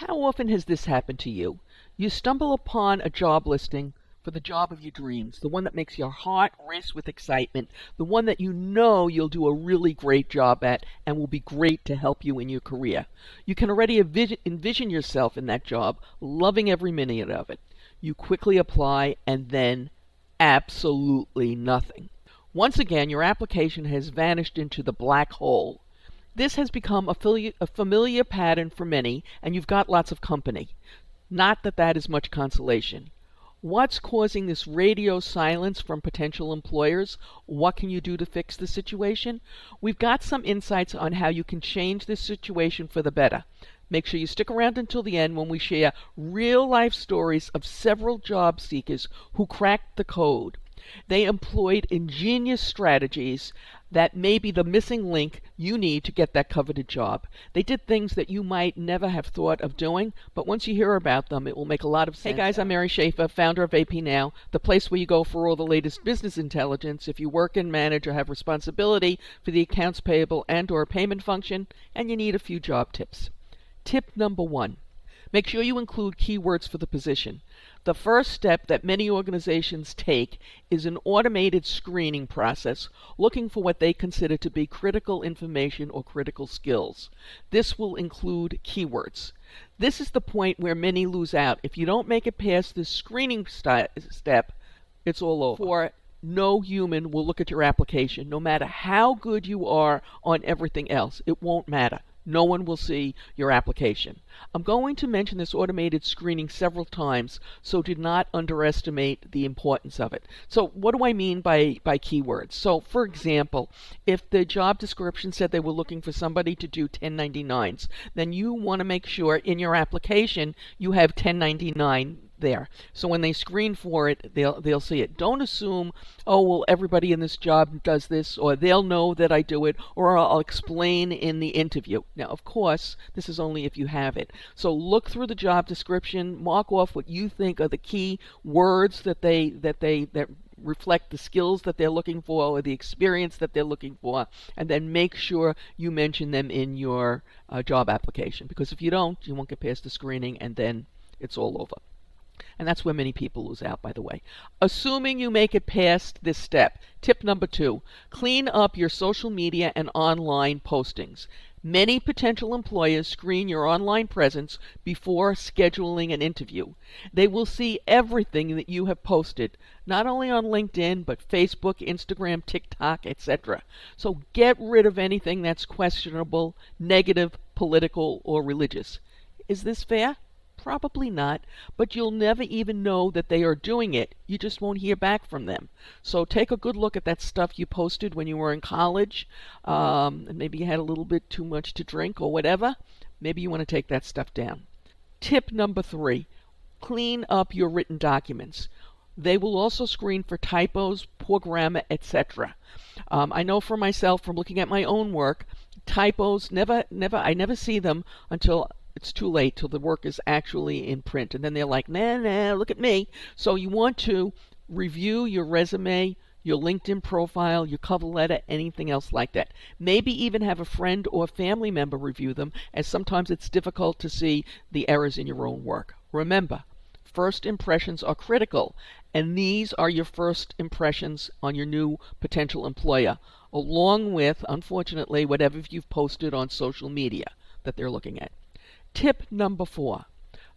How often has this happened to you? You stumble upon a job listing for the job of your dreams, the one that makes your heart race with excitement, the one that you know you'll do a really great job at and will be great to help you in your career. You can already envision yourself in that job, loving every minute of it. You quickly apply and then absolutely nothing. Once again, your application has vanished into the black hole. This has become a familiar pattern for many, and you've got lots of company. Not that that is much consolation. What's causing this radio silence from potential employers? What can you do to fix the situation? We've got some insights on how you can change this situation for the better. Make sure you stick around until the end when we share real-life stories of several job seekers who cracked the code. They employed ingenious strategies that may be the missing link you need to get that coveted job. They did things that you might never have thought of doing, but once you hear about them, it will make a lot of sense. Hey guys, I'm Mary Schaefer, founder of AP Now, the place where you go for all the latest business intelligence if you work and manage or have responsibility for the accounts payable and or payment function, and you need a few job tips. Tip number 1. Make sure you include keywords for the position. The first step that many organizations take is an automated screening process looking for what they consider to be critical information or critical skills. This will include keywords. This is the point where many lose out. If you don't make it past this screening step, it's all over. For no human will look at your application, no matter how good you are on everything else. It won't matter. No one will see your application. I'm going to mention this automated screening several times, so do not underestimate the importance of it. So what do I mean by keywords? So for example, if the job description said they were looking for somebody to do 1099s, then you want to make sure in your application you have 1099 there. So when they screen for it, they'll see it. Don't assume, oh, well, everybody in this job does this, or they'll know that I do it, or I'll explain in the interview. Now, of course, this is only if you have it. So look through the job description, mark off what you think are the key words that reflect the skills that they're looking for or the experience that they're looking for, and then make sure you mention them in your job application. Because if you don't, you won't get past the screening, and then it's all over. And that's where many people lose out, by the way. Assuming you make it past this step, tip number 2, clean up your social media and online postings. Many potential employers screen your online presence before scheduling an interview. They will see everything that you have posted, not only on LinkedIn, but Facebook, Instagram, TikTok, etc. So get rid of anything that's questionable, negative, political, or religious. Is this fair? Probably not, but you'll never even know that they are doing it. You just won't hear back from them. So take a good look at that stuff you posted when you were in college, and maybe you had a little bit too much to drink or whatever. Maybe you want to take that stuff down. Tip number 3, clean up your written documents. They will also screen for typos, poor grammar, etc. I know for myself from looking at my own work, typos, I never see them until it's too late, till the work is actually in print. And then they're like, nah, look at me. So you want to review your resume, your LinkedIn profile, your cover letter, anything else like that. Maybe even have a friend or family member review them, as sometimes it's difficult to see the errors in your own work. Remember, first impressions are critical, and these are your first impressions on your new potential employer, along with, unfortunately, whatever you've posted on social media that they're looking at. Tip number 4,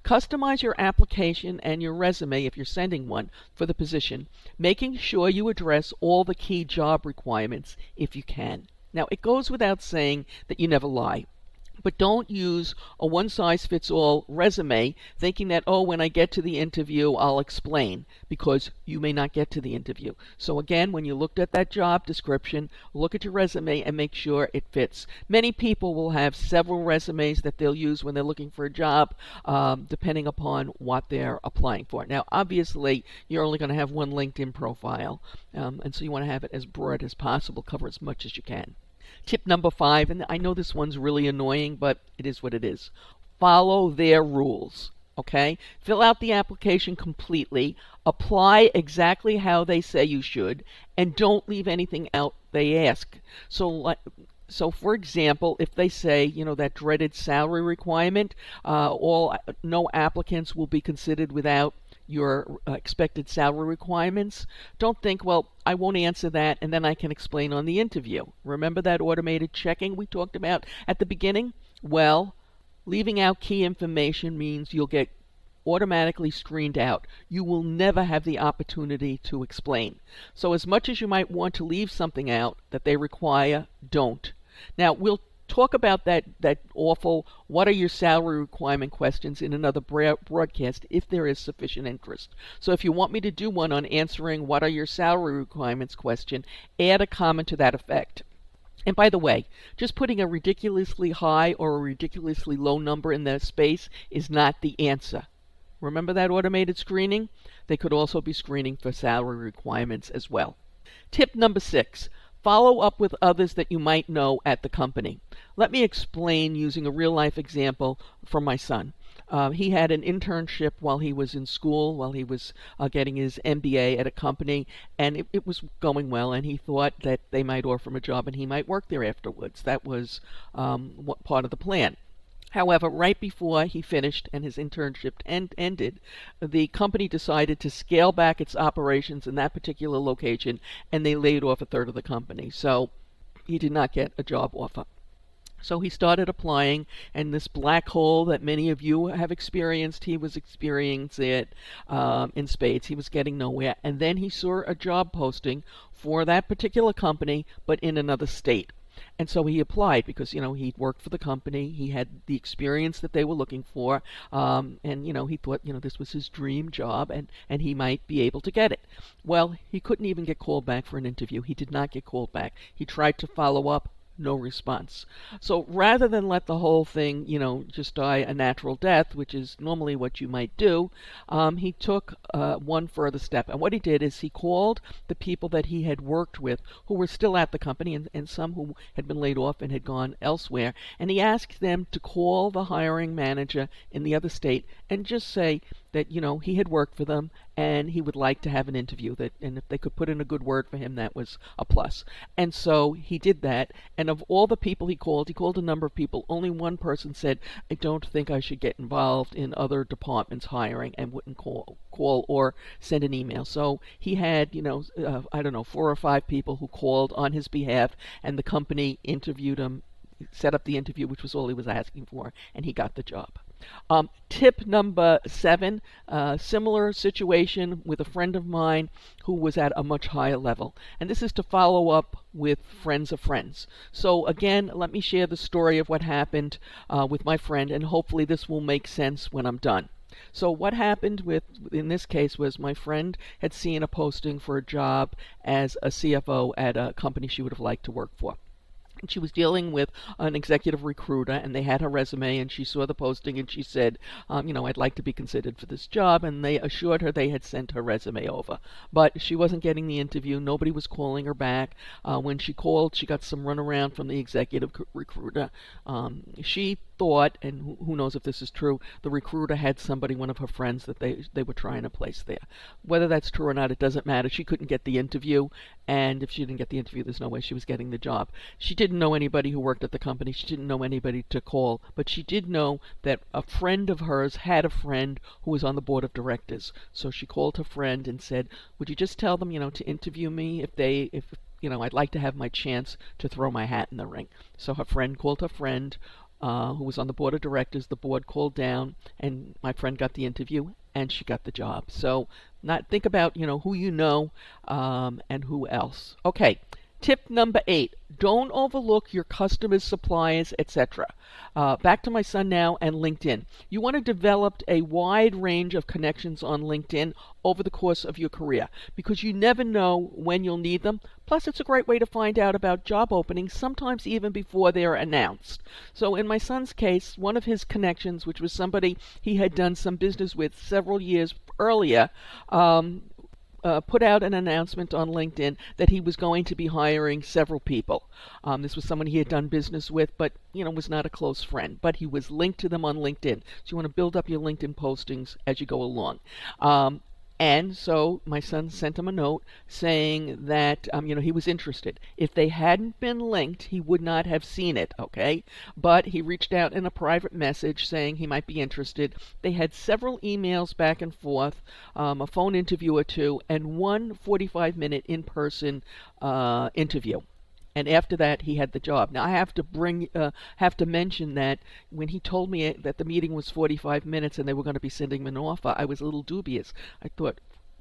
customize your application and your resume if you're sending one for the position, making sure you address all the key job requirements if you can. Now, it goes without saying that you never lie. But don't use a one-size-fits-all resume thinking that, oh, when I get to the interview, I'll explain, because you may not get to the interview. So again, when you looked at that job description, look at your resume and make sure it fits. Many people will have several resumes that they'll use when they're looking for a job, depending upon what they're applying for. Now, obviously, you're only going to have one LinkedIn profile, and so you want to have it as broad as possible, cover as much as you can. Tip number 5, and I know this one's really annoying, but it is what it is. Follow their rules, okay? Fill out the application completely, apply exactly how they say you should, and don't leave anything out they ask. So So, for example, if they say, that dreaded salary requirement, all no applicants will be considered without your expected salary requirements, don't think, well, I won't answer that and then I can explain on the interview. Remember that automated checking we talked about at the beginning? Well, leaving out key information means you'll get automatically screened out. You will never have the opportunity to explain. So as much as you might want to leave something out that they require, don't. Now, we'll talk about that awful what are your salary requirement questions in another broadcast if there is sufficient interest. So if you want me to do one on answering what are your salary requirements question, add a comment to that effect. And by the way, just putting a ridiculously high or a ridiculously low number in the space is not the answer. Remember that automated screening? They could also be screening for salary requirements as well. Tip number 6. Follow up with others that you might know at the company. Let me explain using a real-life example from my son. He had an internship while he was in school, while he was getting his MBA at a company, and it was going well, and he thought that they might offer him a job and he might work there afterwards. That was part of the plan. However, right before he finished and his internship ended, the company decided to scale back its operations in that particular location, and they laid off a third of the company. So he did not get a job offer. So he started applying, and this black hole that many of you have experienced, he was experiencing it in spades. He was getting nowhere. And then he saw a job posting for that particular company, but in another state. And so he applied because, he'd worked for the company. He had the experience that they were looking for. And, he thought, this was his dream job and he might be able to get it. Well, he couldn't even get called back for an interview. He did not get called back. He tried to follow up. No response. So rather than let the whole thing, just die a natural death, which is normally what you might do, he took one further step. And what he did is he called the people that he had worked with who were still at the company and some who had been laid off and had gone elsewhere. And he asked them to call the hiring manager in the other state and just say that, he had worked for them and he would like to have an interview. And if they could put in a good word for him, that was a plus. And so he did that. And of all the people he called a number of people. Only one person said, I don't think I should get involved in other departments hiring, and wouldn't call or send an email. So he had, 4 or 5 people who called on his behalf, and the company interviewed him, set up the interview, which was all he was asking for, and he got the job. Tip number 7, similar situation with a friend of mine who was at a much higher level. And this is to follow up with friends of friends. So again, let me share the story of what happened with my friend, and hopefully this will make sense when I'm done. So what happened in this case was my friend had seen a posting for a job as a CFO at a company she would have liked to work for. She was dealing with an executive recruiter, and they had her resume, and she saw the posting, and she said, I'd like to be considered for this job, and they assured her they had sent her resume over. But she wasn't getting the interview. Nobody was calling her back. When she called, she got some runaround from the executive recruiter. She thought, and who knows if this is true, the recruiter had somebody, one of her friends, that they were trying to place there. Whether that's true or not, it doesn't matter. She couldn't get the interview, and if she didn't get the interview, there's no way she was getting the job. She didn't know anybody who worked at the company. She didn't know anybody to call, but she did know that a friend of hers had a friend who was on the board of directors. So she called her friend and said, would you just tell them, to interview me if I'd like to have my chance to throw my hat in the ring. So her friend called her friend, who was on the board of directors. The board called down, and my friend got the interview, and she got the job. So think about, who you know and who else. Okay, tip number 8. Don't overlook your customers, suppliers, etc. Back to my son now and LinkedIn. You want to develop a wide range of connections on LinkedIn over the course of your career because you never know when you'll need them. Plus, it's a great way to find out about job openings, sometimes even before they're announced. So in my son's case, one of his connections, which was somebody he had done some business with several years earlier, put out an announcement on LinkedIn that he was going to be hiring several people. This was someone he had done business with, but was not a close friend. But he was linked to them on LinkedIn. So you want to build up your LinkedIn postings as you go along. And so my son sent him a note saying that he was interested. If they hadn't been linked, he would not have seen it, okay? But he reached out in a private message saying he might be interested. They had several emails back and forth, a phone interview or two, and one 45-minute in-person interview. And after that, he had the job. Now I have to mention that when he told me that the meeting was 45 minutes and they were going to be sending him an offer, I was a little dubious. I thought,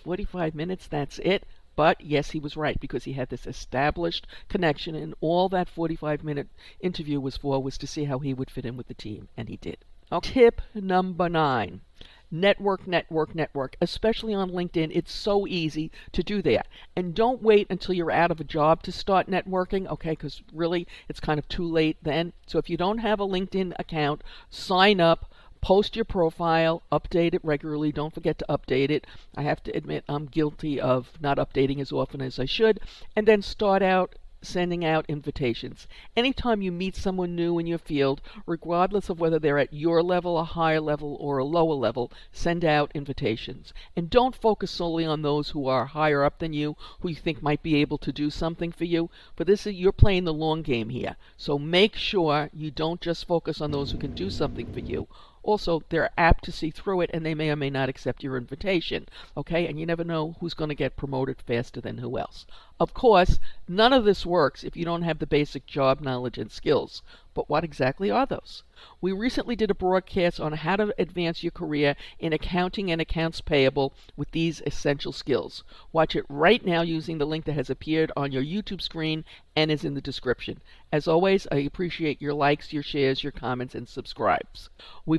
45 minutes, that's it? But yes, he was right, because he had this established connection, and all that 45-minute interview was for was to see how he would fit in with the team, and he did. Okay. Tip number 9. Network, network, network. Especially on LinkedIn, it's so easy to do that. And don't wait until you're out of a job to start networking, okay? Because really, it's kind of too late then. So if you don't have a LinkedIn account, sign up. Post your profile, update it regularly. Don't forget to update it. I have to admit I'm guilty of not updating as often as I should. And then start out sending out invitations. Anytime you meet someone new in your field, regardless of whether they're at your level, a higher level, or a lower level, send out invitations. And don't focus solely on those who are higher up than you, who you think might be able to do something for you. For this, you're playing the long game here. So make sure you don't just focus on those who can do something for you. Also, they're apt to see through it, and they may or may not accept your invitation, okay? And you never know who's going to get promoted faster than who else. Of course, none of this works if you don't have the basic job knowledge and skills. But what exactly are those? We recently did a broadcast on how to advance your career in accounting and accounts payable with these essential skills. Watch it right now using the link that has appeared on your YouTube screen and is in the description. As always, I appreciate your likes, your shares, your comments, and subscribes.